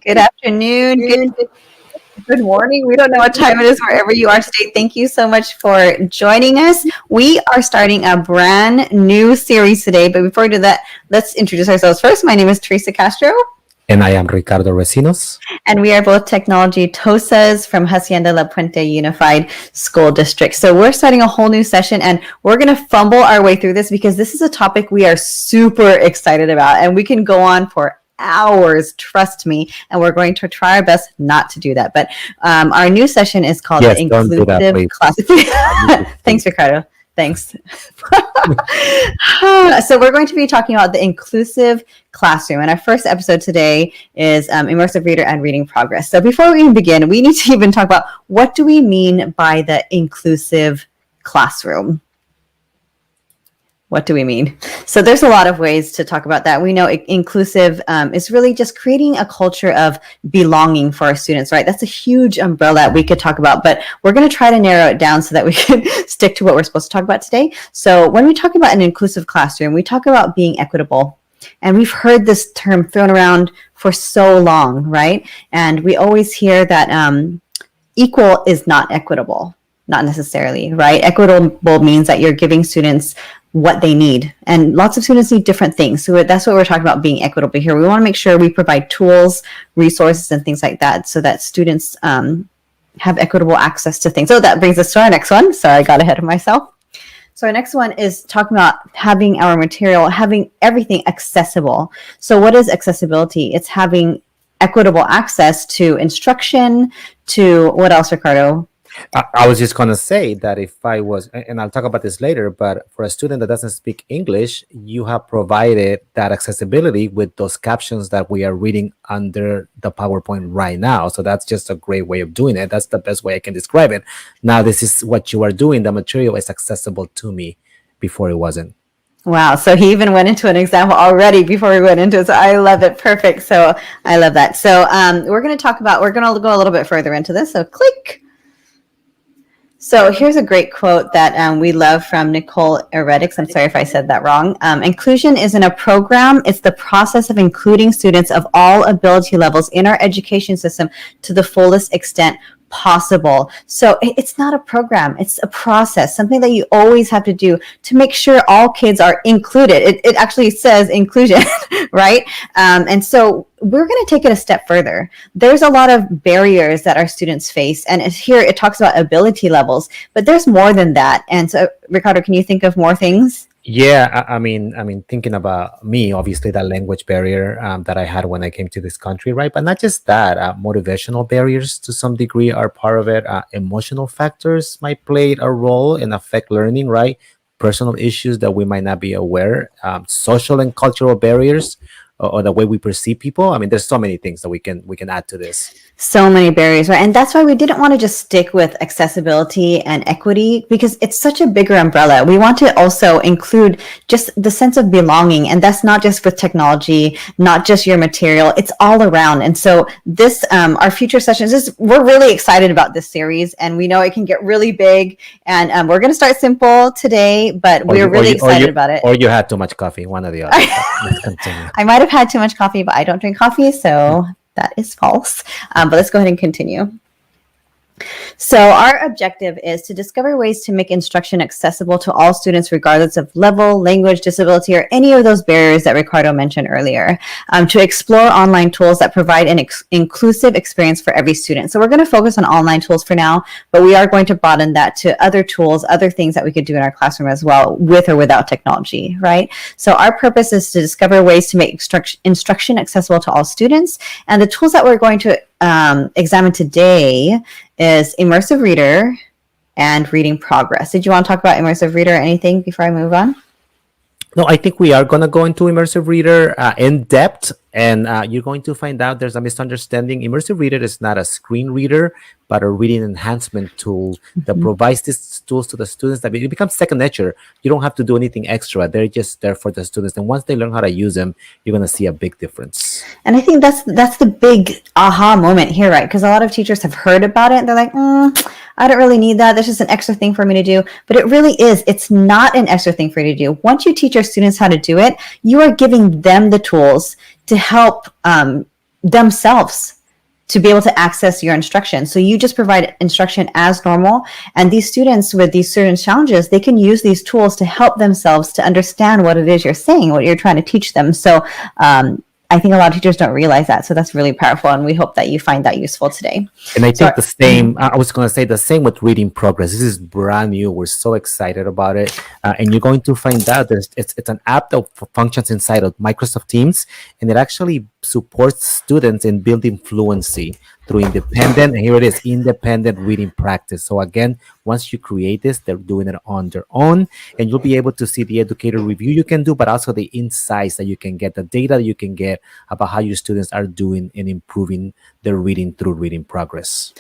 Good afternoon. Good morning. We don't know what time it is wherever you are today. Thank you so much for joining us. We are starting a brand new series today. But before we do that, let's introduce ourselves first. My name is Teresa Castro. And I am Ricardo Recinos. And we are both technology TOSAs from Hacienda La Puente Unified School District. So we're starting a whole new session, and we're going to fumble our way through this because this is a topic we are super excited about. And we can go on for hours, trust me, and we're going to try our best not to do that. But our new session is called Inclusive Class. Thanks, Ricardo. Thanks. So we're going to be talking about the inclusive classroom. And our first episode today is Immersive Reader and Reading Progress. So before we even begin, we need to even talk about what do we mean by the inclusive classroom? What do we mean? So there's a lot of ways to talk about that. We know inclusive is really just creating a culture of belonging for our students, right? That's a huge umbrella we could talk about, but we're going to try to narrow it down so that we can stick to what we're supposed to talk about today. So when we talk about an inclusive classroom, we talk about being equitable. And we've heard this term thrown around for so long, right? And we always hear that equal is not equitable, not necessarily, right? Equitable means that you're giving students what they need. And lots of students need different things. So that's what we're talking about, being equitable here. We want to make sure we provide tools, resources, and things like that so that students have equitable access to things. So that brings us to our next one. Sorry, I got ahead of myself. So our next one is talking about having our material, having everything accessible. So what is accessibility? It's having equitable access to instruction, to what else, Ricardo? I was just going to say that if I was, and I'll talk about this later, but for a student that doesn't speak English, you have provided that accessibility with those captions that we are reading under the PowerPoint right now. So that's just a great way of doing it. That's the best way I can describe it. Now, this is what you are doing. The material is accessible to me. Before it wasn't. Wow. So he even went into an example already before we went into it. So I love it. Perfect. So I love that. So we're going to go a little bit further into this. So click. So here's a great quote that we love from Nicole Eredix. I'm sorry if I said that wrong. Inclusion isn't a program. It's the process of including students of all ability levels in our education system to the fullest extent possible. So it's not a program. It's a process, something that you always have to do to make sure all kids are included. It actually says inclusion, right? And so we're going to take it a step further. There's a lot of barriers that our students face. And here it talks about ability levels, but there's more than that. And so, Ricardo, can you think of more things? Yeah, I mean, thinking about me, obviously that language barrier that I had when I came to this country, right? But not just that, motivational barriers to some degree are part of it. Emotional factors might play a role and affect learning, right? Personal issues that we might not be aware, social and cultural barriers, or the way we perceive people. I mean, there's so many things that we can add to this. So many barriers, right? And that's why we didn't want to just stick with accessibility and equity, because it's such a bigger umbrella. We want to also include just the sense of belonging. And that's not just with technology, not just your material, it's all around. And so this, our future sessions, we're really excited about this series, and we know it can get really big. And we're going to start simple today, but we're really excited about it. Or you had too much coffee, one or the other. Let's continue. I might have had too much coffee, but I don't drink coffee, so that is false. But let's go ahead and continue. So our objective is to discover ways to make instruction accessible to all students, regardless of level, language, disability, or any of those barriers that Ricardo mentioned earlier, to explore online tools that provide an inclusive experience for every student. So we're going to focus on online tools for now, but we are going to broaden that to other tools, other things that we could do in our classroom as well, with or without technology, right? So our purpose is to discover ways to make instruction accessible to all students. And the tools that we're going to examine today is Immersive Reader and Reading Progress. Did you want to talk about Immersive Reader or anything before I move on? No, I think we are going to go into Immersive Reader in depth, and you're going to find out there's a misunderstanding. Immersive Reader is not a screen reader, but a reading enhancement tool that provides these tools to the students that it becomes second nature. You don't have to do anything extra. They're just there for the students. And once they learn how to use them, you're going to see a big difference. And I think that's the big aha moment here, right? Because a lot of teachers have heard about it and they're like, I don't really need that. That's just an extra thing for me to do. But it really is. It's not an extra thing for you to do. Once you teach your students how to do it, you are giving them the tools to help themselves to be able to access your instruction. So you just provide instruction as normal. And these students with these certain challenges, they can use these tools to help themselves to understand what it is you're saying, what you're trying to teach them. So I think a lot of teachers don't realize that. So that's really powerful. And we hope that you find that useful today. And I So think the same, I was going to say the same with reading progress. This is brand new. We're so excited about it. And you're going to find out it's an app that functions inside of Microsoft Teams, and it actually supports students in building fluency through independent, and here it is, independent reading practice. So again, once you create this, they're doing it on their own, and you'll be able to see the educator review you can do, but also the insights that you can get, the data that you can get about how your students are doing in improving their reading through reading progress.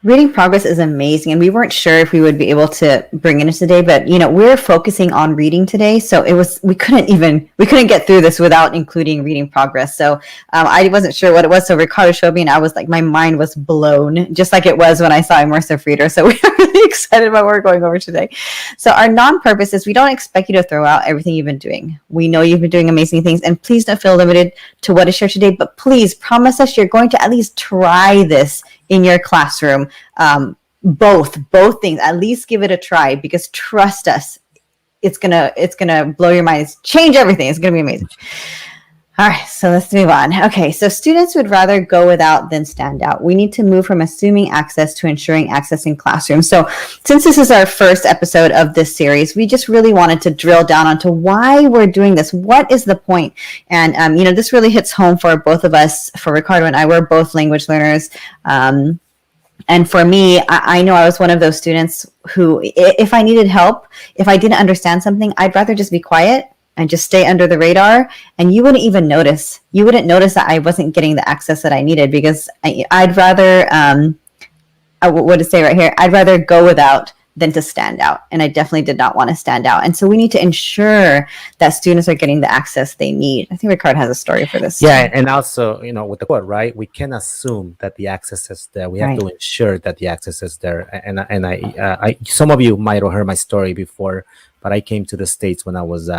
reading progress is amazing, and we weren't sure if we would be able to bring it in today, but we're focusing on reading today, so we couldn't get through this without including reading progress. So I wasn't sure what it was, so Ricardo showed me, and I was like, my mind was blown, just like it was when I saw Immersive Reader. So we're really excited about what we're going over today. So our non-purpose is we don't expect you to throw out everything you've been doing. We know you've been doing amazing things, and please don't feel limited to what is shared today, but please promise us you're going to at least try this in your classroom. Both things, at least give it a try, because trust us, it's gonna blow your mind. Change everything. It's gonna be amazing. All right, so let's move on. Okay, so students would rather go without than stand out. We need to move from assuming access to ensuring access in classrooms. So since this is our first episode of this series, we just really wanted to drill down onto why we're doing this. What is the point? And, this really hits home for both of us. For Ricardo and I, we're both language learners. And for me, I know I was one of those students who, if I needed help, if I didn't understand something, I'd rather just be quiet and just stay under the radar, and you wouldn't even notice. You wouldn't notice that I wasn't getting the access that I needed, because I'd rather, what to say right here, I'd rather go without than to stand out. And I definitely did not want to stand out. And so we need to ensure that students are getting the access they need. I think Ricardo has a story for this. Yeah, and also, with the code, right? We can assume that the access is there. We have Right. to ensure that the access is there. And I some of you might have heard my story before, but I came to the States when I was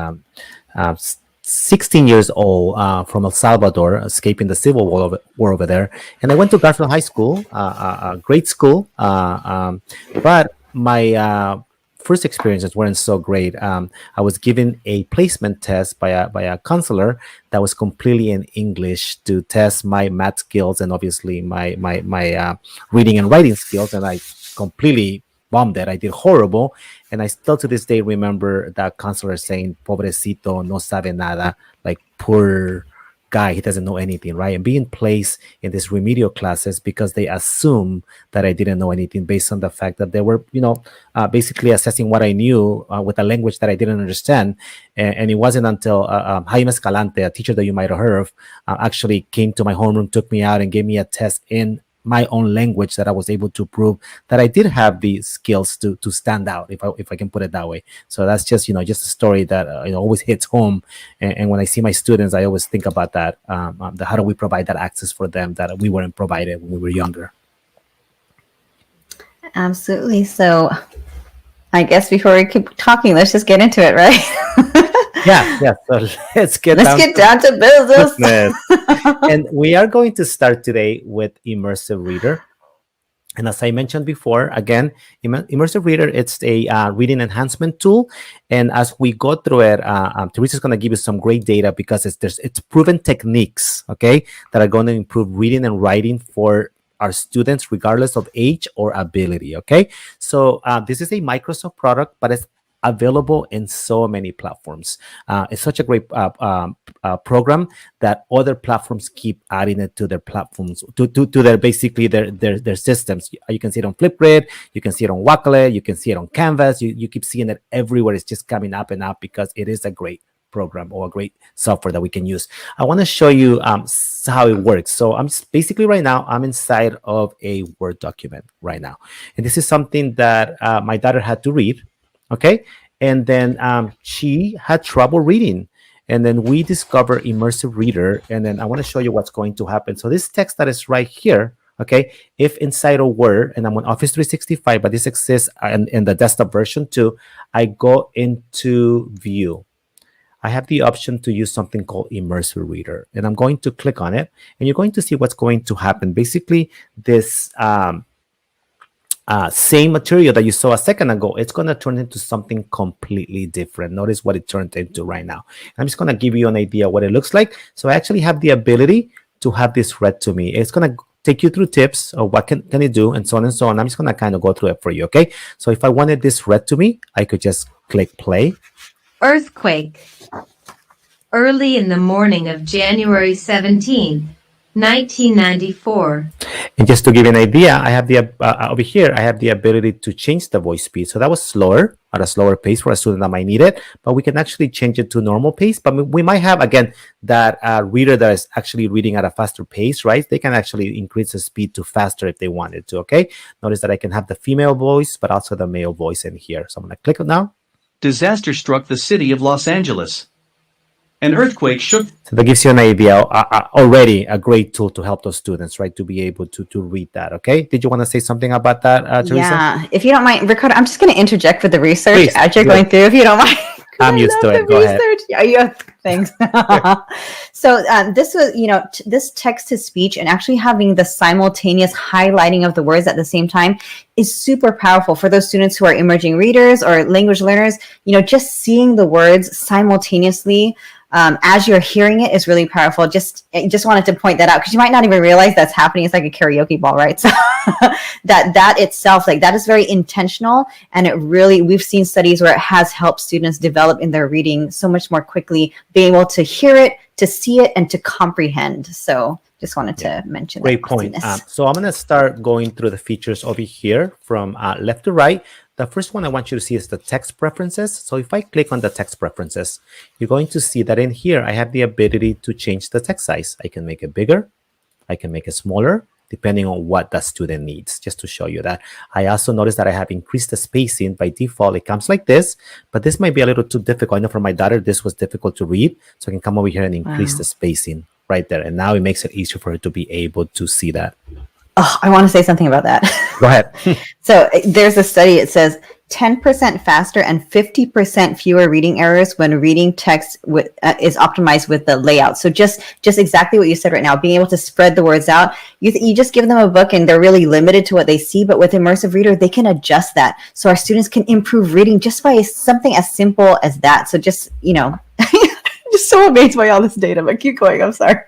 16 years old, from El Salvador, escaping the civil war over there. And I went to Garfield High School, a great school, but my first experiences weren't so great. I was given a placement test by a counselor that was completely in English to test my math skills and obviously my reading and writing skills, and I completely bombed it. I did horrible, and I still to this day remember that counselor saying, "Pobrecito, no sabe nada," like poor guy, he doesn't know anything, right? And being placed in these remedial classes because they assume that I didn't know anything based on the fact that they were, basically assessing what I knew with a language that I didn't understand. And it wasn't until Jaime Escalante, a teacher that you might have heard of, actually came to my homeroom, took me out, and gave me a test in my own language that I was able to prove that I did have the skills to stand out, if I can put it that way. So that's just just a story that always hits home. And when I see my students, I always think about that. How do we provide that access for them that we weren't provided when we were younger? Absolutely. So I guess before we keep talking, let's just get into it, right? Yeah. So let's get down to business. And we are going to start today with Immersive Reader. And as I mentioned before, again, Immersive Reader, it's a reading enhancement tool. And as we go through it, Teresa's going to give you some great data because it's proven techniques, okay, that are going to improve reading and writing for our students, regardless of age or ability, okay? So this is a Microsoft product, but it's available in so many platforms. It's such a great program that other platforms keep adding it to their platforms, to their basically their systems. You can see it on Flipgrid, you can see it on Wackle, you can see it on Canvas. You keep seeing it everywhere. It's just coming up and up because it is a great program or a great software that we can use. I want to show you how it works. So I'm basically right now, I'm inside of a Word document right now. And this is something that my daughter had to read. Okay. And then she had trouble reading. And then we discover Immersive Reader. And then I want to show you what's going to happen. So this text that is right here, okay, if inside of Word, and I'm on Office 365, but this exists in the desktop version too, I go into View. I have the option to use something called Immersive Reader. And I'm going to click on it, and you're going to see what's going to happen. Basically, this same material that you saw a second ago, it's going to turn into something completely different. Notice what it turned into right now. I'm just going to give you an idea what it looks like. So I actually have the ability to have this read to me. It's going to take you through tips of what can it do, and so on and so on. I'm just going to kind of go through it for you, okay? So if I wanted this read to me, I could just click play. Earthquake. Early in the morning of January 17, 1994. And just to give you an idea, I have the over here, I have the ability to change the voice speed. So that was slower, at a slower pace for a student that might need it, but we can actually change it to normal pace. But we might have, again, that reader that is actually reading at a faster pace, right? They can actually increase the speed to faster if they wanted to, okay? Notice that I can have the female voice, but also the male voice in here. So I'm going to click it now. Disaster struck the city of Los Angeles. An earthquake shook. So that gives you an idea, already a great tool to help those students, right, to be able to read that, okay? Did you want to say something about that, Teresa? Yeah, if you don't mind, Ricardo, I'm just going to interject with the research Please, as you're do going it. through, if you don't mind. I'm used to it. Go ahead. Yeah, yeah, thanks. So this was, this text to speech and actually having the simultaneous highlighting of the words at the same time is super powerful for those students who are emerging readers or language learners. Just seeing the words simultaneously as you're hearing it is really powerful. I just wanted to point that out because you might not even realize that's happening. It's like a karaoke ball, right? So that itself, like that is very intentional. And it really, we've seen studies where it has helped students develop in their reading so much more quickly, being able to hear it, to see it, and to comprehend. So just wanted to mention Great that. point. So I'm going to start going through the features over here from left to right. The first one I want you to see is the text preferences. So if I click on the text preferences, you're going to see that in here, I have the ability to change the text size. I can make it bigger. I can make it smaller, depending on what the student needs, just to show you that. I also noticed that I have increased the spacing. By default, it comes like this, but this might be a little too difficult. I know for my daughter, this was difficult to read. So I can come over here and increase the spacing right there. And now it makes it easier for her to be able to see that. Oh, I want to say something about that. Go ahead. So there's a study, it says 10% faster and 50% fewer reading errors when reading text is optimized with the layout. So just exactly what you said right now, being able to spread the words out. You just give them a book and they're really limited to what they see, but with Immersive Reader, they can adjust that. So our students can improve reading just by something as simple as that. So just, just so amazed by all this data, but keep going, I'm sorry.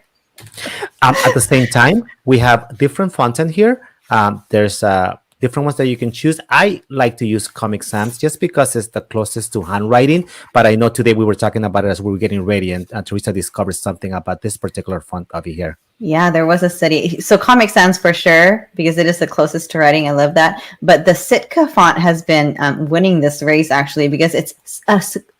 At the same time, we have different fonts in here. There's different ones that you can choose. I like to use Comic Sans just because it's the closest to handwriting. But I know today we were talking about it as we were getting ready, and Teresa discovered something about this particular font over here. Yeah, there was a study. So Comic Sans for sure, because it is the closest to writing. I love that. But the Sitka font has been winning this race actually, because it's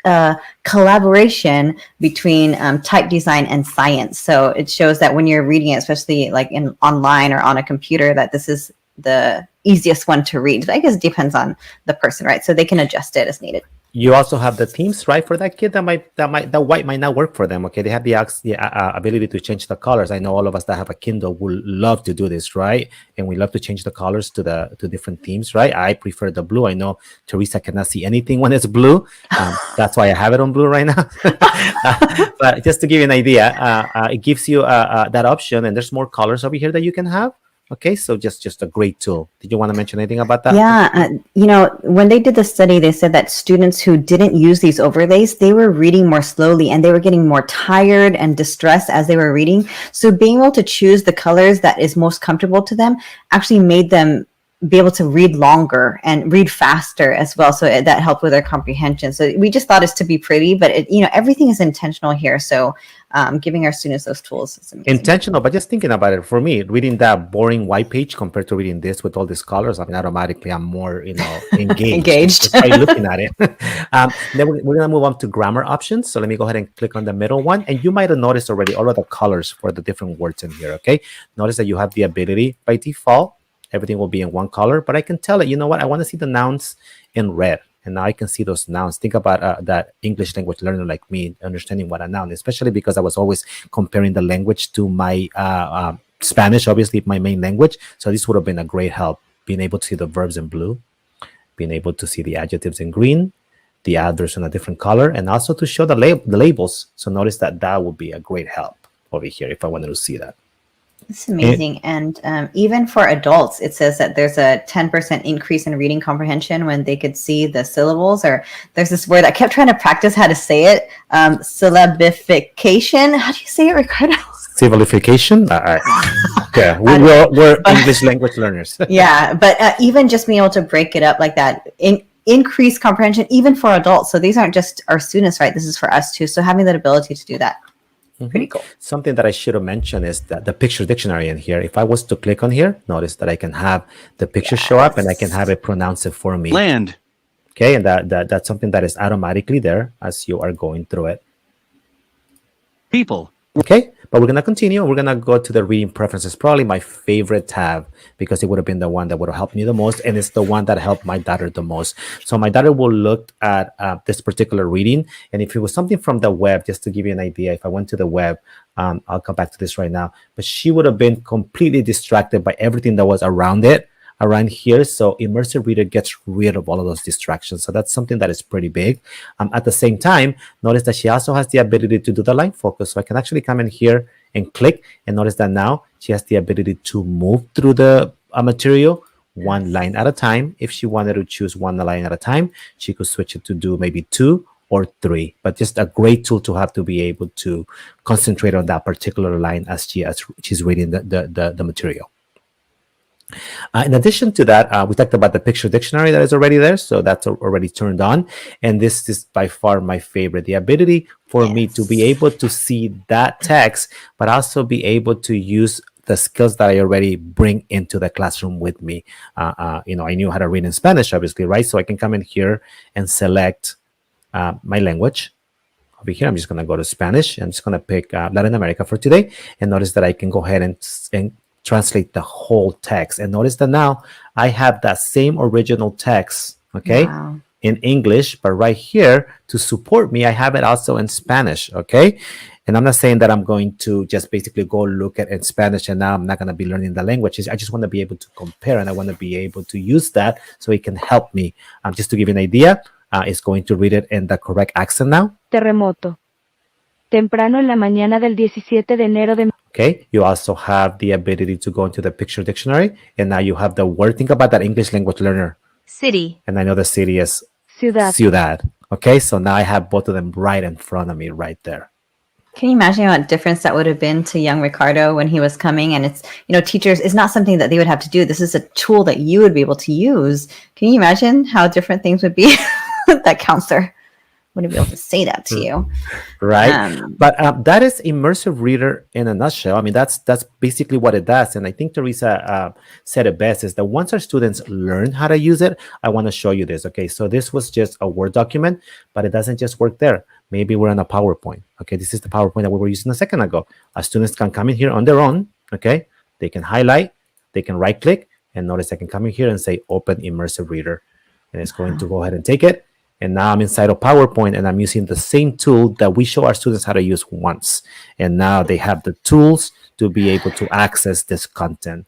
a collaboration between type design and science. So it shows that when you're reading it, especially like online or on a computer, that this is the easiest one to read. But I guess it depends on the person, right? So they can adjust it as needed. You also have the themes, right? For that kid, that white might not work for them. Okay, they have the ability to change the colors. I know all of us that have a Kindle will love to do this, right? And we love to change the colors to different themes, right? I prefer the blue. I know Teresa cannot see anything when it's blue. That's why I have it on blue right now. But just to give you an idea, it gives you that option, and there's more colors over here that you can have. Okay, so just a great tool. Did you want to mention anything about that? Yeah, when they did the study, they said that students who didn't use these overlays, they were reading more slowly and they were getting more tired and distressed as they were reading. So being able to choose the colors that is most comfortable to them actually made them be able to read longer and read faster as well. So that helped with their comprehension. So we just thought it's to be pretty, but everything is intentional here. So giving our students those tools is amazing. Intentional, but just thinking about it, for me, reading that boring white page compared to reading this with all these colors, I mean, automatically I'm more, engaged just by looking at it. Then we're going to move on to grammar options. So let me go ahead and click on the middle one. And you might have noticed already all of the colors for the different words in here, okay? Notice that you have the ability by default, everything will be in one color, but I can tell it, you know what, I want to see the nouns in red. And now I can see those nouns. Think about that English language learner like me understanding what a noun is, especially because I was always comparing the language to my Spanish, obviously my main language. So this would have been a great help, being able to see the verbs in blue, being able to see the adjectives in green, the address in a different color, and also to show the labels. So notice that that would be a great help over here if I wanted to see that. It's amazing. And even for adults, it says that there's a 10% increase in reading comprehension when they could see the syllables. Or there's this word I kept trying to practice how to say it, syllabification. How do you say it, Ricardo? Civilification. Okay, we're English language learners. Yeah, but even just being able to break it up like that, increase comprehension even for adults. So these aren't just our students, right? This is for us too. So having that ability to do that. Pretty cool. Something that I should have mentioned is that the picture dictionary in here. If I was to click on here, notice that I can have the picture show up and I can have it pronounce it for me. Land. Okay, and that's something that is automatically there as you are going through it. People. Okay, but we're going to continue. We're going to go to the reading preferences, probably my favorite tab, because it would have been the one that would have helped me the most, and it's the one that helped my daughter the most. So my daughter will look at this particular reading, and if it was something from the web, just to give you an idea, if I went to the web, I'll come back to this right now, but she would have been completely distracted by everything that was around here. So Immersive Reader gets rid of all of those distractions. So that's something that is pretty big. At the same time, notice that she also has the ability to do the line focus. So I can actually come in here and click, and notice that now she has the ability to move through the material one line at a time. If she wanted to choose one line at a time, she could switch it to do maybe 2 or 3, but just a great tool to have to be able to concentrate on that particular line as she's reading the material. In addition to that, we talked about the picture dictionary that is already there. So that's already turned on. And this is by far my favorite. The ability for me to be able to see that text, but also be able to use the skills that I already bring into the classroom with me. I knew how to read in Spanish, obviously, right? So I can come in here and select my language. Over here, I'm just going to go to Spanish. I'm just going to pick Latin America for today. And notice that I can go ahead and translate the whole text, and notice that now I have that same original text, okay, in English, but right here to support me, I have it also in Spanish, okay. And I'm not saying that I'm going to just basically go look at it in Spanish and now I'm not going to be learning the languages. I just want to be able to compare, and I want to be able to use that so it can help me. Just to give you an idea, it's going to read it in the correct accent now. Terremoto. Temprano en la mañana del 17 de enero de... Okay, you also have the ability to go into the picture dictionary, and now you have the word. Think about that English language learner. City. And I know the city is Ciudad. Okay, so now I have both of them right in front of me right there. Can you imagine what difference that would have been to young Ricardo when he was coming? And it's, teachers, it's not something that they would have to do. This is a tool that you would be able to use. Can you imagine how different things would be? That counselor wouldn't be able to say that to you, right? But that is Immersive Reader in a nutshell. I mean, that's basically what it does. And I think Teresa said it best, is that once our students learn how to use it, I want to show you this. Okay, so this was just a Word document, but it doesn't just work there. Maybe we're on a PowerPoint. Okay, this is the PowerPoint that we were using a second ago. Our students can come in here on their own. Okay, they can highlight, they can right click, and notice I can come in here and say Open Immersive Reader, and it's going to go ahead and take it. And now I'm inside of PowerPoint, and I'm using the same tool that we show our students how to use once. And now they have the tools to be able to access this content.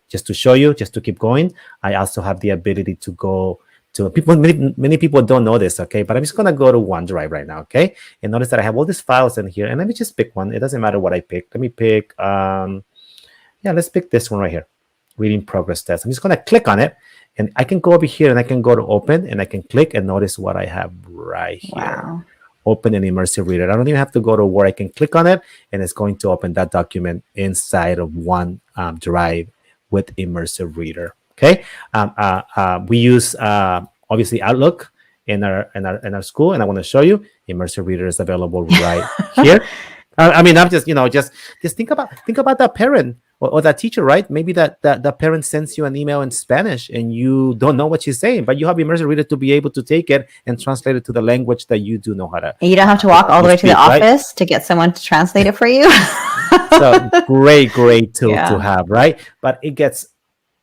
Just to show you, just to keep going, I also have the ability to go to people. Many people don't know this, okay? But I'm just going to go to OneDrive right now, okay? And notice that I have all these files in here. And let me just pick one. It doesn't matter what I pick. Let me pick, let's pick this one right here, Reading Progress Test. I'm just going to click on it. And I can go over here and I can go to open, and I can click and notice what I have right here. Wow. Open an Immersive Reader. I don't even have to go to where I can click on it, and it's going to open that document inside of OneDrive with Immersive Reader. Okay. We use obviously Outlook in our school, and I want to show you Immersive Reader is available right here. I mean, I'm just just think about that parent or that teacher, right? Maybe that parent sends you an email in Spanish and you don't know what she's saying, but you have Immersive Reader to be able to take it and translate it to the language that you do know how to. And you don't have to walk all the way to the office to get someone to translate it for you. So great tool to have, right? But it gets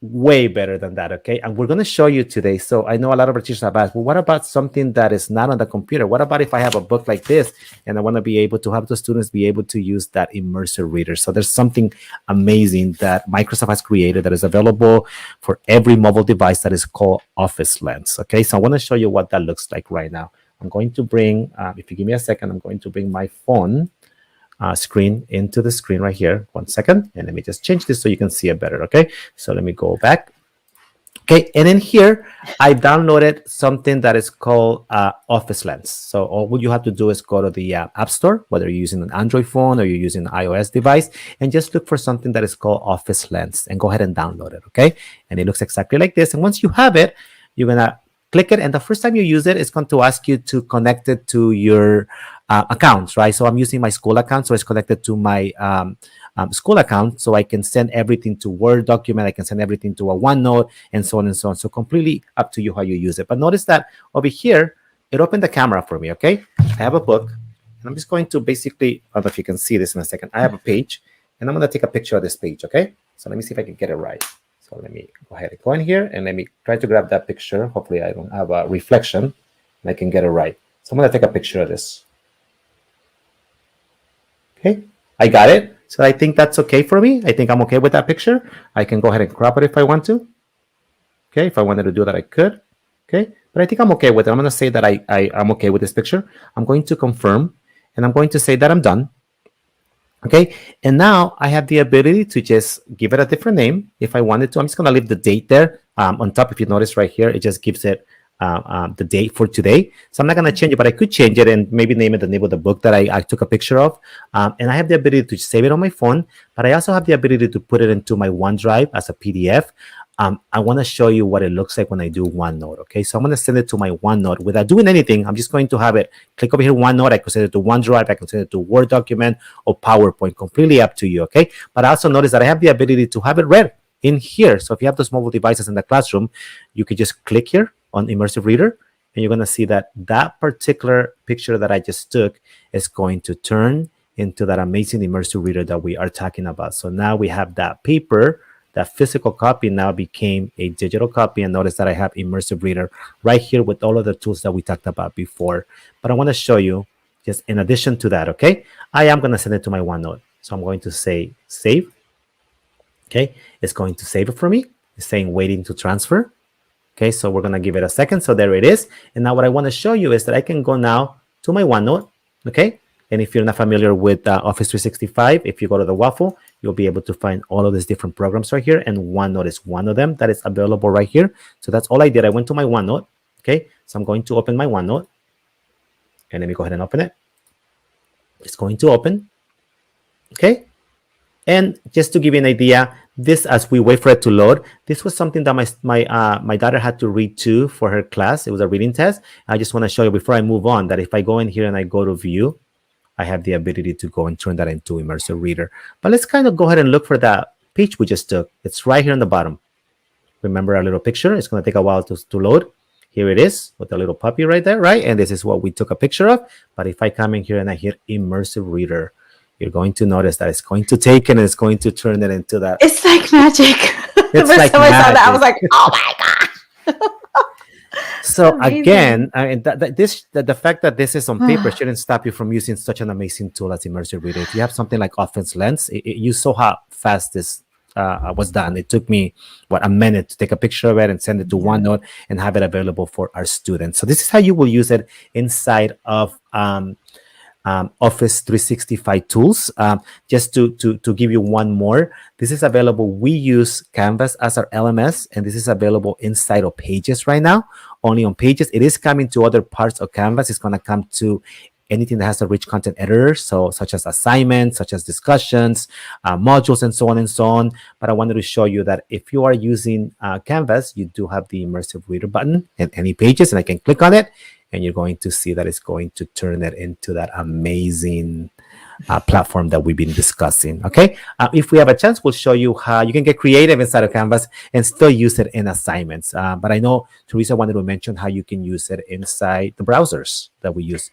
way better than that, okay? And we're going to show you today. So I know a lot of our teachers have asked, well, what about something that is not on the computer? What about if I have a book like this and I want to be able to have the students be able to use that immersive reader? So there's something amazing that Microsoft has created that is available for every mobile device that is called Office Lens, okay? So I want to show you what that looks like right now. I'm going to bring, if you give me a second, I'm going to bring my phone screen into the screen right here. 1 second, and let me just change this so you can see it better, okay? So let me go back. Okay, and in here, I downloaded something that is called Office Lens. So all you have to do is go to the App Store, whether you're using an Android phone or you're using an iOS device, and just look for something that is called Office Lens and go ahead and download it, okay? And it looks exactly like this. And once you have it, you're gonna click it, and the first time you use it, it's going to ask you to connect it to your accounts, right? So I'm using my school account, so it's connected to my school account, so I can send everything to Word document, I can send everything to a OneNote, and so on and so on. So completely up to you how you use it. But notice that over here, it opened the camera for me, okay? I have a book, and I'm just going to basically, I don't know if you can see this in a second. I have a page, and I'm going to take a picture of this page, okay? So let me see if I can get it right. So let me go ahead and go in here, and let me try to grab that picture. Hopefully I don't have a reflection, and I can get it right. So I'm going to take a picture of this. Okay, I got it. So I think that's okay for me. I think I'm okay with that picture. I can go ahead and crop it if I want to. Okay, if I wanted to do that, I could. Okay, but I think I'm okay with it. I'm going to say that I'm okay with this picture. I'm going to confirm, and I'm going to say that I'm done. Okay, and now I have the ability to just give it a different name if I wanted to. I'm just going to leave the date there on top. If you notice right here, it just gives it the date for today. So I'm not going to change it, but I could change it and maybe name it the name of the book that I took a picture of. And I have the ability to save it on my phone, but I also have the ability to put it into my OneDrive as a PDF. I want to show you what it looks like when I do OneNote. Okay, so I'm going to send it to my OneNote without doing anything. I'm just going to have it click over here, OneNote. I can send it to OneDrive. I can send it to Word document or PowerPoint, completely up to you. Okay, but I also notice that I have the ability to have it read in here. So if you have those mobile devices in the classroom, you could just click here on Immersive Reader, and you're going to see that that particular picture that I just took is going to turn into that amazing Immersive Reader that we are talking about. So now we have that paper. That physical copy now became a digital copy, and notice that I have Immersive Reader right here with all of the tools that we talked about before. But I want to show you just in addition to that, okay? I am going to send it to my OneNote. So I'm going to say save. Okay, it's going to save it for me. It's saying waiting to transfer. Okay, so we're going to give it a second. So there it is. And now what I want to show you is that I can go now to my OneNote. Okay, and if you're not familiar with Office 365, if you go to the waffle, you'll be able to find all of these different programs right here. And OneNote is one of them that is available right here. So that's all I did. I went to my OneNote. Okay, so I'm going to open my OneNote. And let me go ahead and open it. It's going to open. Okay. And just to give you an idea, this, as we wait for it to load, this was something that my daughter had to read too for her class. It was a reading test. I just want to show you before I move on that if I go in here and I go to view, I have the ability to go and turn that into Immersive Reader. But let's kind of go ahead and look for that page we just took. It's right here on the bottom. Remember our little picture? It's going to take a while to load. Here it is with the little puppy right there, right? And this is what we took a picture of. But if I come in here and I hit Immersive Reader, you're going to notice that it's going to take it and it's going to turn it into that. It's like magic. The It's first like time I saw that, I magic. was like, oh my God. So Amazing. again, the fact that this is on paper shouldn't stop you from using such an amazing tool as Immersive Reader. If you have something like Office Lens, you saw how fast this was done. It took me a minute to take a picture of it and send it to OneNote and have it available for our students. So this is how you will use it inside of Office 365 tools. Just to give you one more, this is available. We use Canvas as our LMS, and this is available inside of Pages right now. Only on Pages. It is coming to other parts of Canvas. It's going to come to anything that has a rich content editor, so such as assignments, such as discussions, modules, and so on and so on. But I wanted to show you that if you are using Canvas, you do have the Immersive Reader button in any Pages, and I can click on it, and you're going to see that it's going to turn it into that amazing platform that we've been discussing. Okay, if we have a chance, we'll show you how you can get creative inside of Canvas and still use it in assignments. But I know Teresa wanted to mention how you can use it inside the browsers that we use.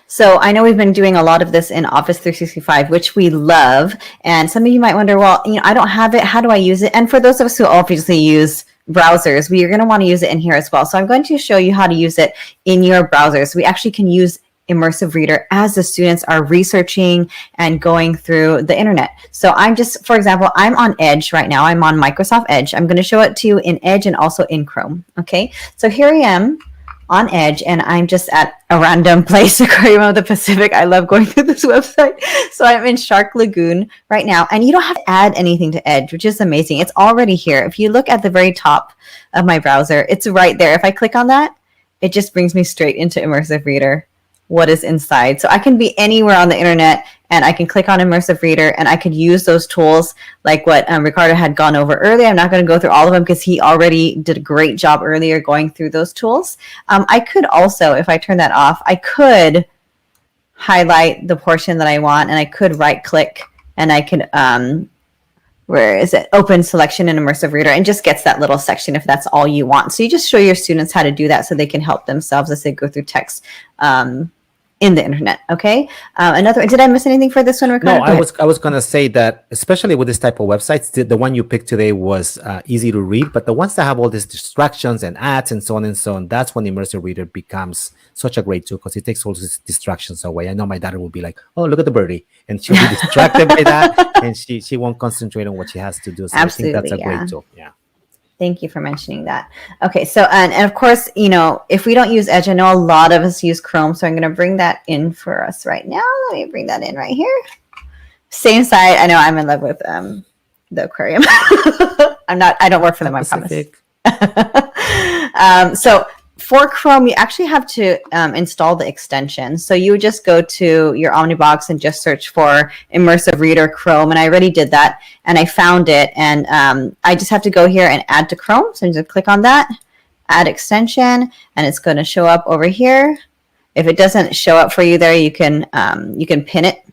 So I know we've been doing a lot of this in Office 365, which we love. And some of you might wonder, well, I don't have it. How do I use it? And for those of us who obviously use browsers, we are going to want to use it in here as well. So I'm going to show you how to use it in your browsers. We actually can use Immersive Reader as the students are researching and going through the internet. So I'm just, for example, I'm on Edge right now. I'm on Microsoft Edge. I'm going to show it to you in Edge and also in Chrome. Okay, so here I am on Edge, and I'm just at a random place, Aquarium of the Pacific. I love going through this website. So I'm in Shark Lagoon right now, and you don't have to add anything to Edge, which is amazing. It's already here. If you look at the very top of my browser, it's right there. If I click on that, it just brings me straight into Immersive Reader, what is inside. So I can be anywhere on the internet, and I can click on Immersive Reader, and I could use those tools like what Ricardo had gone over earlier. I'm not going to go through all of them because he already did a great job earlier going through those tools. I could also, if I turn that off, I could highlight the portion that I want, and I could right click, and I could where is it, open selection in Immersive Reader, and just gets that little section if that's all you want. So you just show your students how to do that so they can help themselves as they go through text in the internet. Okay. Did I miss anything for this one, Ricardo? No, I was gonna say that, especially with this type of websites, the one you picked today was easy to read, but the ones that have all these distractions and ads and so on, that's when Immersive Reader becomes such a great tool, because it takes all these distractions away. I know my daughter will be like, "Oh, look at the birdie," and she'll be distracted by that, and she won't concentrate on what she has to do. So Absolutely, I think that's a great tool. Yeah. Thank you for mentioning that. Okay, so and of course, if we don't use Edge, I know a lot of us use Chrome, so I'm going to bring that in for us right now. Let me bring that in right here. Same side. I know I'm in love with the aquarium. I don't work for them, I promise. So for Chrome, you actually have to install the extension. So you would just go to your Omnibox and just search for Immersive Reader Chrome. And I already did that, and I found it. And I just have to go here and add to Chrome. So I'm just click on that, add extension, and it's going to show up over here. If it doesn't show up for you there, you can pin it,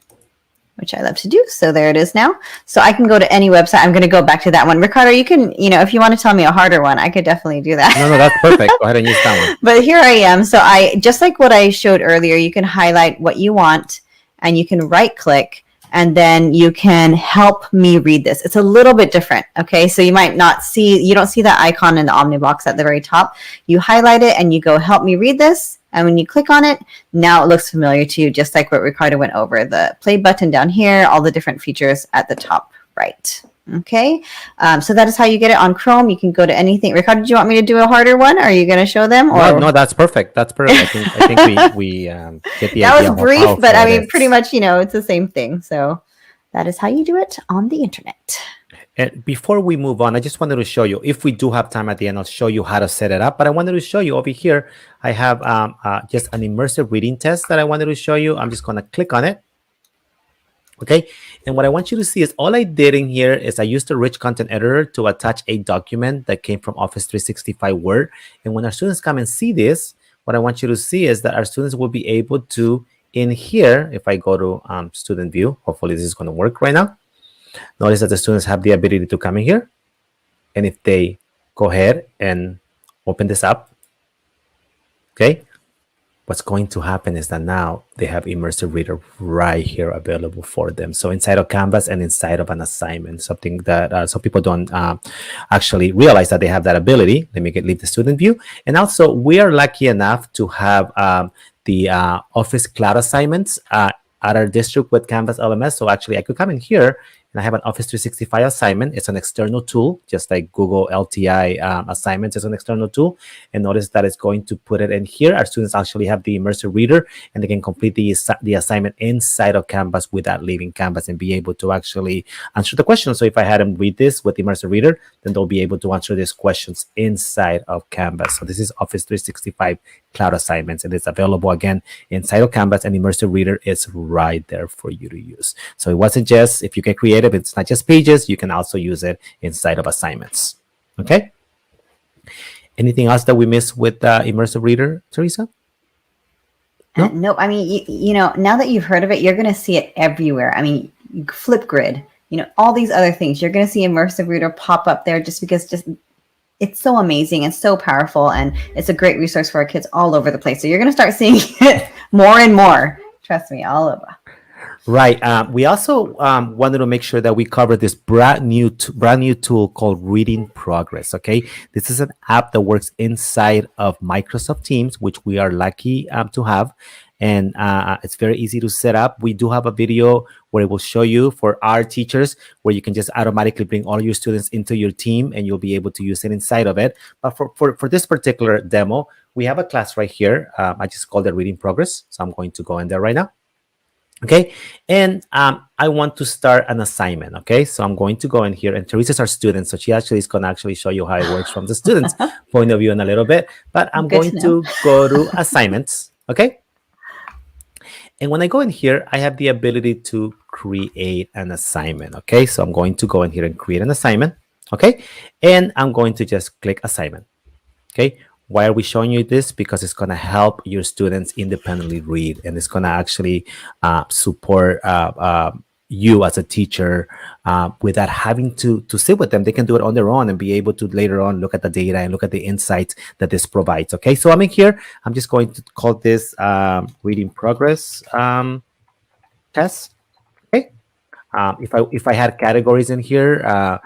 which I love to do. So there it is now. So I can go to any website. I'm going to go back to that one. Ricardo, you can, if you want to tell me a harder one, I could definitely do that. No, that's perfect. Go ahead and use that one. But here I am. So just like what I showed earlier, you can highlight what you want, and you can right click, and then you can help me read this. It's a little bit different. Okay. So you don't see that icon in the Omnibox at the very top. You highlight it and you go, help me read this. And when you click on it, now it looks familiar to you, just like what Ricardo went over. The play button down here, all the different features at the top right. Okay, so that is how you get it on Chrome. You can go to anything. Ricardo, do you want me to do a harder one? Are you going to show them? Or? No, that's perfect. That's perfect. I think we get the that idea. Was brief, but I mean, pretty much, it's the same thing. So that is how you do it on the internet. And before we move on, I just wanted to show you, if we do have time at the end, I'll show you how to set it up. But I wanted to show you over here, I have just an immersive reading test that I wanted to show you. I'm just going to click on it. Okay. And what I want you to see is all I did in here is I used the rich content editor to attach a document that came from Office 365 Word. And when our students come and see this, what I want you to see is that our students will be able to, in here, if I go to student view, hopefully this is going to work right now. Notice that the students have the ability to come in here. And if they go ahead and open this up, okay, what's going to happen is that now they have Immersive Reader right here available for them. So inside of Canvas and inside of an assignment, something that some people don't actually realize that they have that ability. Let me leave the student view. And also, we are lucky enough to have the Office Cloud assignments at our district with Canvas LMS. So actually, I could come in here and I have an Office 365 assignment. It's an external tool, just like Google LTI assignments is an external tool. And notice that it's going to put it in here. Our students actually have the Immersive Reader, and they can complete the assignment inside of Canvas without leaving Canvas and be able to actually answer the question. So if I had them read this with the Immersive Reader, then they'll be able to answer these questions inside of Canvas. So this is Office 365 Cloud assignments, and it's available again inside of Canvas, and Immersive Reader is right there for you to use. So it wasn't just, if you get creative, it's not just pages, you can also use it inside of assignments. Okay. Anything else that we missed with Immersive Reader, Teresa? No? Nope. I mean, now that you've heard of it, you're going to see it everywhere. I mean, Flipgrid, all these other things, you're going to see Immersive Reader pop up there just because it's so amazing and so powerful, and it's a great resource for our kids all over the place. So you're going to start seeing it more and more. Trust me, all of us. Right. We also wanted to make sure that we cover this brand new tool called Reading Progress. Okay, this is an app that works inside of Microsoft Teams, which we are lucky to have, and it's very easy to set up. We do have a video where it will show you for our teachers where you can just automatically bring all your students into your team, and you'll be able to use it inside of it. But for this particular demo, we have a class right here. I just called it Reading Progress, so I'm going to go in there right now. Okay, and I want to start an assignment. Okay, so I'm going to go in here, and Teresa's our student, so she actually is going to actually show you how it works from the student's point of view in a little bit. But I'm Good going to go to assignments. Okay, and when I go in here, I have the ability to create an assignment. Okay, so I'm going to go in here and create an assignment. Okay, and I'm going to just click assignment. Okay. Why are we showing you this? Because it's going to help your students independently read, and it's going to actually support you as a teacher without having to sit with them. They can do it on their own and be able to later on look at the data and look at the insights that this provides. Okay, so I'm in here. I'm just going to call this Reading Progress test. Okay. If I had categories in here,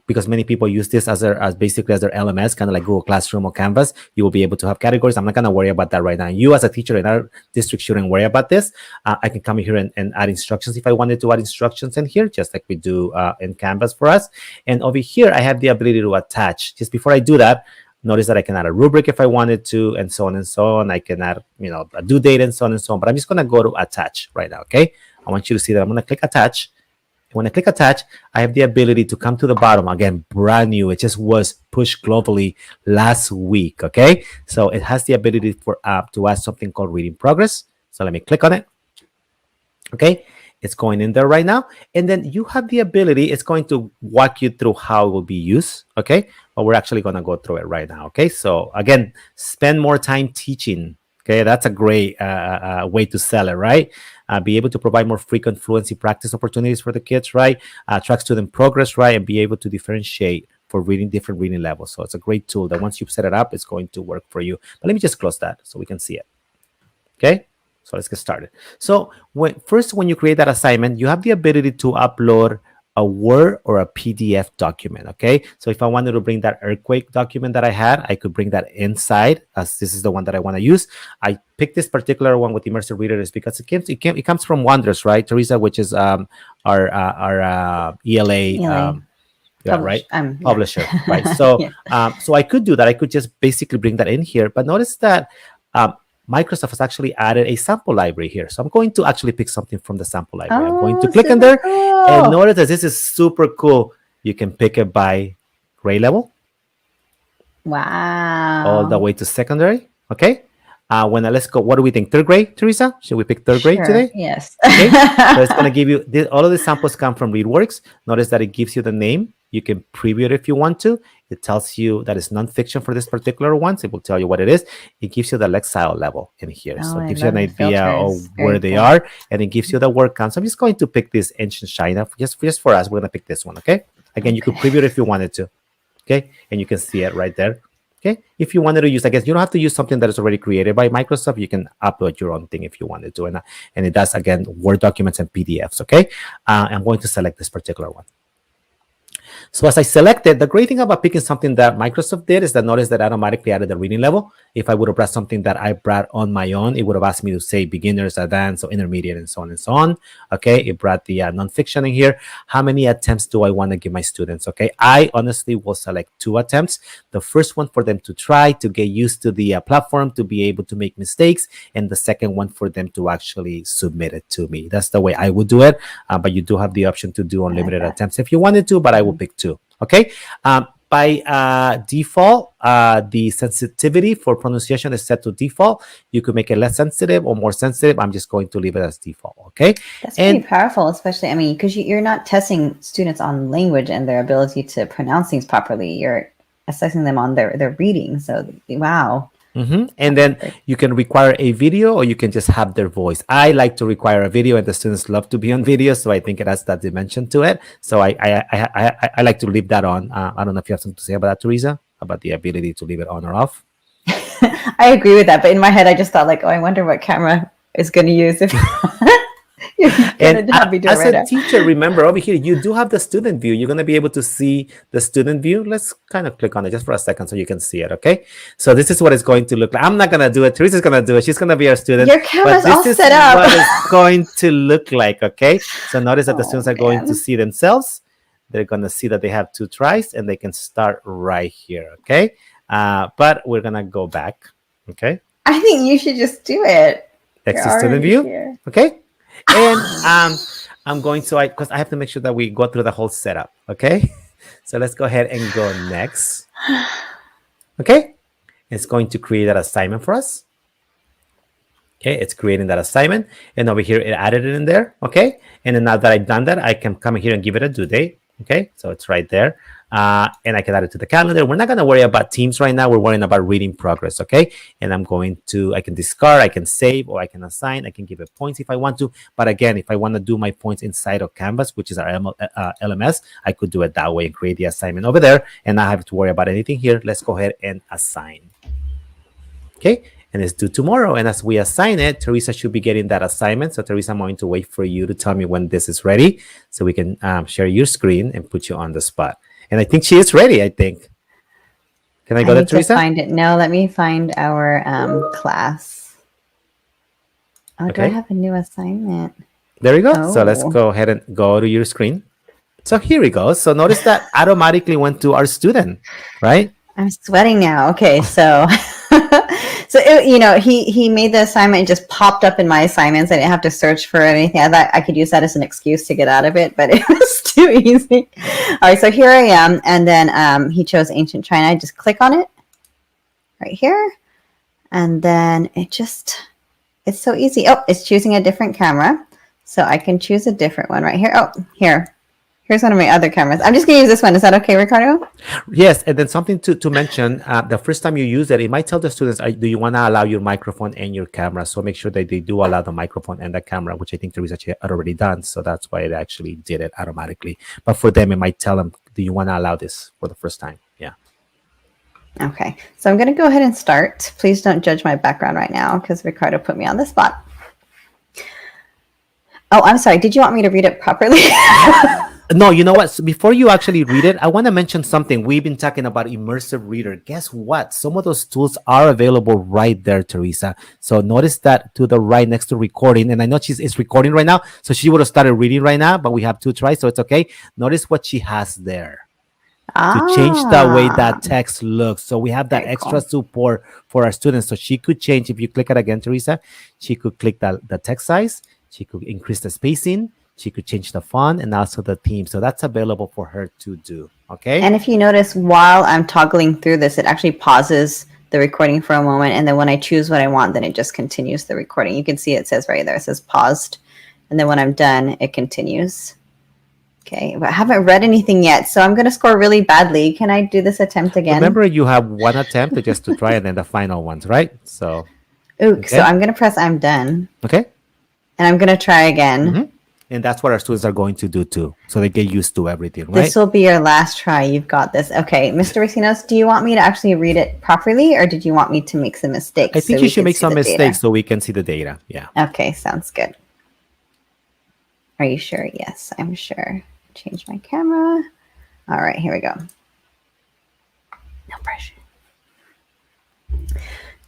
because many people use this as basically as their LMS, kind of like Google Classroom or Canvas, you will be able to have categories. I'm not going to worry about that right now. You as a teacher in our district shouldn't worry about this. I can come here and add instructions if I wanted to add instructions in here, just like we do in Canvas for us. And over here, I have the ability to attach. Just before I do that, notice that I can add a rubric if I wanted to, and so on and so on. I can add, a due date and so on and so on. But I'm just going to go to attach right now. Okay. I want you to see that I'm going to click attach. When I click attach, I have the ability to come to the bottom. Again, brand new. It just was pushed globally last week. Okay. So it has the ability for app to add something called Reading Progress. So let me click on it. Okay. It's going in there right now. And then you have the ability, it's going to walk you through how it will be used. Okay. But we're actually going to go through it right now. Okay. So again, spend more time teaching. Okay. That's a great way to sell it, right? Be able to provide more frequent fluency practice opportunities for the kids, right? Track student progress, right? And be able to differentiate for reading different reading levels. So it's a great tool that once you've set it up, it's going to work for you. But let me just close that so we can see it. Okay. So let's get started. So when you create that assignment, you have the ability to upload a Word or a PDF document. Okay. So if I wanted to bring that earthquake document that I had, I could bring that inside, as this is the one that I want to use. I picked this particular one with Immersive Reader is because it comes from Wonders, right, Teresa, which is our ELA. Right, publisher, right? So, so I could do that. I could just basically bring that in here. But notice that Microsoft has actually added a sample library here. So I'm going to actually pick something from the sample library. I'm going to click in there, and notice that this is super cool. You can pick it by grade level. Wow. All the way to secondary. Okay. Let's go. What do we think? Third grade, Teresa? Should we pick third grade today? Yes. Okay. So it's going to give you all of the samples come from ReadWorks. Notice that it gives you the name. You can preview it if you want to. It tells you that it's nonfiction for this particular one. So it will tell you what it is. It gives you the Lexile level in here. So it gives you an idea of where they are, and it gives you the word count. So I'm just going to pick this Ancient China just for us. We're going to pick this one. Okay. Again, you could preview it if you wanted to. Okay. And you can see it right there. Okay. If you wanted to use, I guess you don't have to use something that is already created by Microsoft. You can upload your own thing if you wanted to. And it does, again, Word documents and PDFs. Okay. I'm going to select this particular one. So as I selected, the great thing about picking something that Microsoft did is that notice that automatically added the reading level. If I would have brought something that I brought on my own, it would have asked me to say beginners, advanced, or intermediate, and so on and so on. Okay, it brought the nonfiction in here. How many attempts do I want to give my students? Okay, I honestly will select 2 attempts. The first one for them to try to get used to the platform, to be able to make mistakes, and the second one for them to actually submit it to me. That's the way I would do it. But you do have the option to do unlimited attempts if you wanted to, but I will pick 2. Okay. By default, the sensitivity for pronunciation is set to default. You could make it less sensitive or more sensitive. I'm just going to leave it as default. Okay. That's pretty powerful, especially, because you're not testing students on language and their ability to pronounce things properly. You're assessing them on their reading. So, wow. Mm-hmm. And then you can require a video, or you can just have their voice. I like to require a video, and the students love to be on video, so I think it has that dimension to it. So I like to leave that on. I don't know if you have something to say about that, Teresa, about the ability to leave it on or off. I agree with that, but in my head, I just thought I wonder what camera is going to use if you're going And to have me do it as right a now. teacher, remember over here, you do have the student view. You're going to be able to see the student view. Let's kind of click on it just for a second so you can see it, okay? So this is what it's going to look like. I'm not going to do it. Teresa's going to do it. She's going to be our student. Your camera's but all this is set up. what it's going to look like, okay? So notice that the Oh, students are going to man. see themselves. They're going to see that they have 2 tries and they can start right here, okay? But we're going to go back, okay? I think you should just do it. Exit You're student already view, here. okay? And I'm going to, because I have to make sure that we go through the whole setup, okay? So let's go ahead and go next. Okay? It's going to create that assignment for us. Okay, it's creating that assignment. And over here, it added it in there, okay? And then now that I've done that, I can come here and give it a due date, okay? So it's right there. And I can add it to the calendar. We're not going to worry about teams right now. We're worrying about reading progress, okay? And I can discard, I can save, or I can assign. I can give it points if I want to. But again, if I want to do my points inside of Canvas, which is our LMS, I could do it that way and create the assignment over there and not have to worry about anything here. Let's go ahead and assign. Okay, and it's due tomorrow. And as we assign it, Teresa should be getting that assignment. So Teresa, I'm going to wait for you to tell me when this is ready so we can share your screen and put you on the spot. And I think she is ready, I think. Can I go I to need to Teresa? find it. No, let me find our class. Oh, do I Okay. have a new assignment? There we go. So let's Oh. go ahead and go to your screen. So here we go. So notice that automatically went to our student, right? I'm sweating now. Okay, so he made the assignment. It just popped up in my assignments. I didn't have to search for anything. I thought I could use that as an excuse to get out of it, but it was too easy. All right, so here I am, and then he chose ancient China. I just click on it right here, and then it's so easy. Oh, it's choosing a different camera, so I can choose a different one right here. Oh, here. Here's one of my other cameras. I'm just going to use this one. Is that okay, Ricardo? Yes, and then something to mention, the first time you use it, it might tell the students, do you want to allow your microphone and your camera? So make sure that they do allow the microphone and the camera, which I think Teresa had already done. So that's why it actually did it automatically. But for them, it might tell them, do you want to allow this for the first time? Yeah. Okay, so I'm going to go ahead and start. Please don't judge my background right now because Ricardo put me on the spot. Oh, I'm sorry. Did you want me to read it properly? No, you know what? So before you actually read it, I want to mention something. We've been talking about Immersive Reader. Guess what? Some of those tools are available right there, Teresa. So notice that to the right next to recording. And I know it's recording right now. So she would have started reading right now, but we have 2 tries. So it's okay. Notice what she has there to change the way that text looks. So we have that Very extra cool. support for our students. So she could change, if you click it again, Teresa, she could click the text size. She could increase the spacing. She could change the font and also the theme. So that's available for her to do. Okay. And if you notice, while I'm toggling through this, it actually pauses the recording for a moment. And then when I choose what I want, then it just continues the recording. You can see it says right there, it says paused. And then when I'm done, it continues. Okay, but I haven't read anything yet, so I'm going to score really badly. Can I do this attempt again? Remember, you have 1 attempt just to try and then the final ones, right? So, Ooh, okay. So I'm going to press I'm done. Okay. And I'm going to try again. Mm-hmm. And that's what our students are going to do too. So they get used to everything, right? This will be your last try. You've got this. Okay, Mr. Racinos, do you want me to actually read it properly, or did you want me to make some mistakes? I think so you we should can make see some the data? mistakes so we can see the data. Yeah. Okay, sounds good. Are you sure? Yes, I'm sure. Change my camera. All right, here we go. No pressure.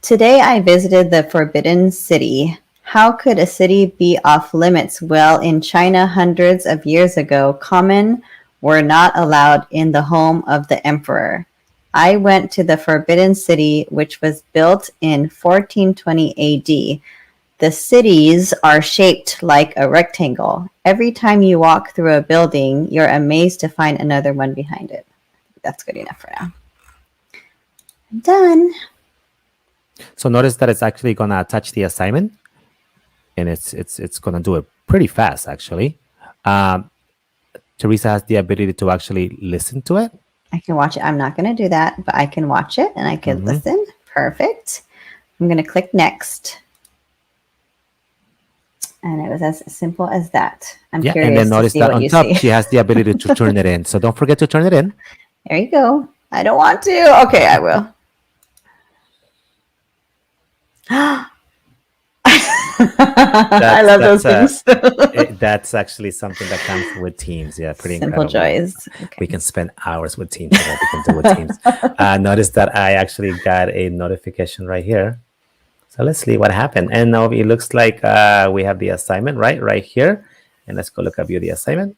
Today I visited the Forbidden City. How could a city be off limits? Well, in China, hundreds of years ago, common were not allowed in the home of the emperor. I went to the Forbidden City, which was built in 1420 AD. The cities are shaped like a rectangle. Every time you walk through a building, you're amazed to find another one behind it. That's good enough for now. I'm done. So notice that it's actually going to attach the assignment, and it's going to do it pretty fast, actually. Teresa has the ability to actually listen to it. I can watch it. I'm not going to do that, but I can watch it and I can listen. Perfect. I'm going to click next. And it was as simple as that. I'm curious and then notice to see that what on you top, see. she has the ability to turn it in. So don't forget to turn it in. There you go. I don't want to. Okay, I will. I love those things. That's actually something that comes with Teams. Yeah, pretty Simple incredible. joys. Okay. We can spend hours with Teams. And what we can do with Teams. Notice that I actually got a notification right here. So let's see what happened. And now it looks like we have the assignment right here. And let's go look up the assignment.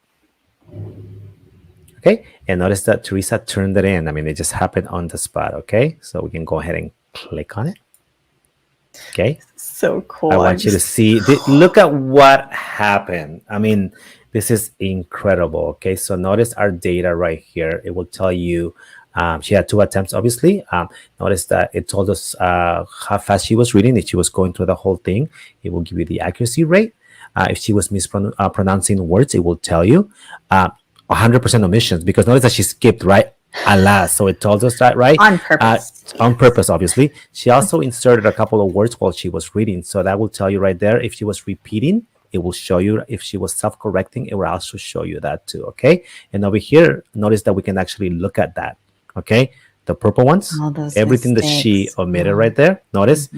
Okay, and notice that Teresa turned it in. I mean, it just happened on the spot. Okay, so we can go ahead and click on it. Okay, so cool. I want you to see. Look at what happened. I mean, this is incredible. Okay, so notice our data right here. It will tell you she had 2 attempts, obviously. Notice that it told us how fast she was reading. If she was going through the whole thing, it will give you the accuracy rate. If she was mispronouncing words, it will tell you. 100% omissions, because notice that she skipped, right? Alas, so it told us that, right? On purpose. On purpose, obviously. She also inserted a couple of words while she was reading. So that will tell you right there. If she was repeating, it will show you. If she was self-correcting, it will also show you that too, okay? And over here, notice that we can actually look at that, okay? The purple ones, everything that she omitted right there. Notice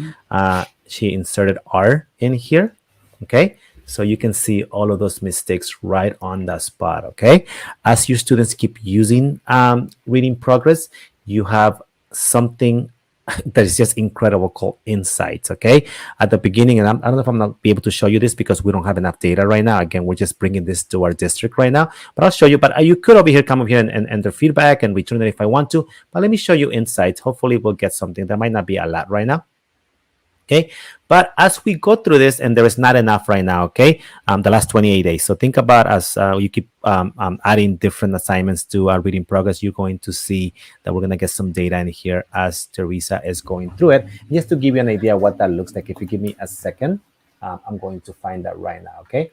she inserted R in here, okay? So you can see all of those mistakes right on the spot, okay? As your students keep using reading progress, you have something that is just incredible called insights, okay? At the beginning, and I don't know if I'm not be able to show you this because we don't have enough data right now. Again, we're just bringing this to our district right now, but I'll show you. But you could come over here and enter feedback and return it if I want to. But let me show you insights. Hopefully we'll get something. That might not be a lot right now. Okay, but as we go through this, and there is not enough right now, okay, the last 28 days. So think about as you keep adding different assignments to our reading progress, you're going to see that we're going to get some data in here as Teresa is going through it. Just to give you an idea of what that looks like, if you give me a second, I'm going to find that right now, okay?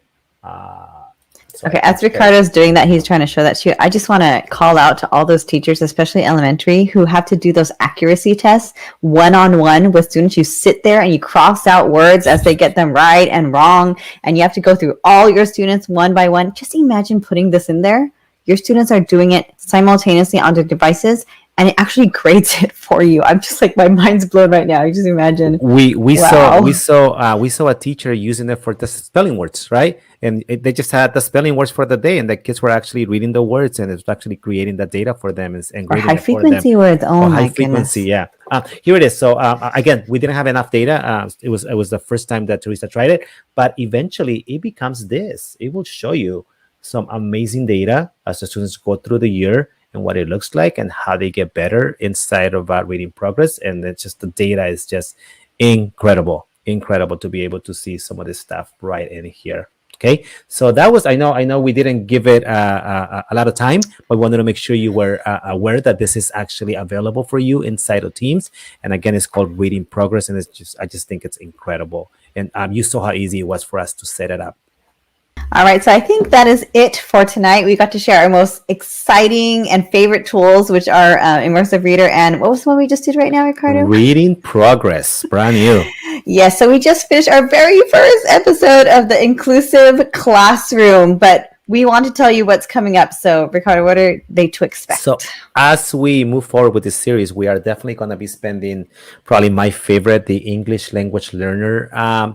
Okay, as Ricardo's doing that, he's trying to show that to you. I just want to call out to all those teachers, especially elementary, who have to do those accuracy tests one-on-one with students. You sit there and you cross out words as they get them right and wrong, and you have to go through all your students one by one. Just imagine putting this in there. Your students are doing it simultaneously on their devices, and it actually grades it for you. I'm just like, my mind's blown right now. You just imagine. We saw a teacher using it for the spelling words, right? And they just had the spelling words for the day, and the kids were actually reading the words, and it's actually creating the data for them and grading high it for them. frequency words. Oh, my high frequency, goodness. yeah. Here it is. So again, we didn't have enough data. It was the first time that Teresa tried it, but eventually it becomes this. It will show you some amazing data as the students go through the year and what it looks like and how they get better inside of reading progress. And it's just the data is just incredible to be able to see some of this stuff right in here. Okay, so that was, I know we didn't give it a lot of time, but we wanted to make sure you were aware that this is actually available for you inside of Teams. And again, it's called Reading Progress, and I just think it's incredible. And you saw how easy it was for us to set it up. All right, so I think that is it for tonight. We got to share our most exciting and favorite tools, which are Immersive Reader and what was the one we just did right now, Ricardo? Reading Progress, brand new. Yes, so we just finished our very first episode of the Inclusive Classroom, but we want to tell you what's coming up. So, Ricardo, what are they to expect? So, as we move forward with this series, we are definitely going to be spending probably my favorite, the English language learner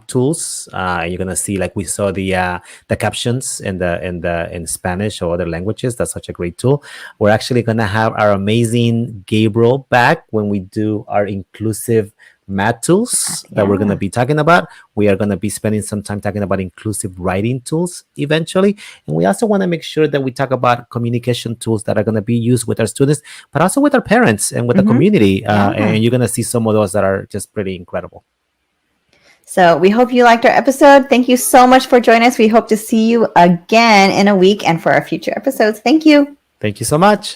tools. You're going to see, like we saw the captions in Spanish or other languages. That's such a great tool. We're actually going to have our amazing Gabriel back when we do our inclusive math tools that we're going to be talking about. We are going to be spending some time talking about inclusive writing tools eventually. And we also want to make sure that we talk about communication tools that are going to be used with our students, but also with our parents and with the community. And you're going to see some of those that are just pretty incredible. So we hope you liked our episode. Thank you so much for joining us. We hope to see you again in a week and for our future episodes. Thank you. Thank you so much.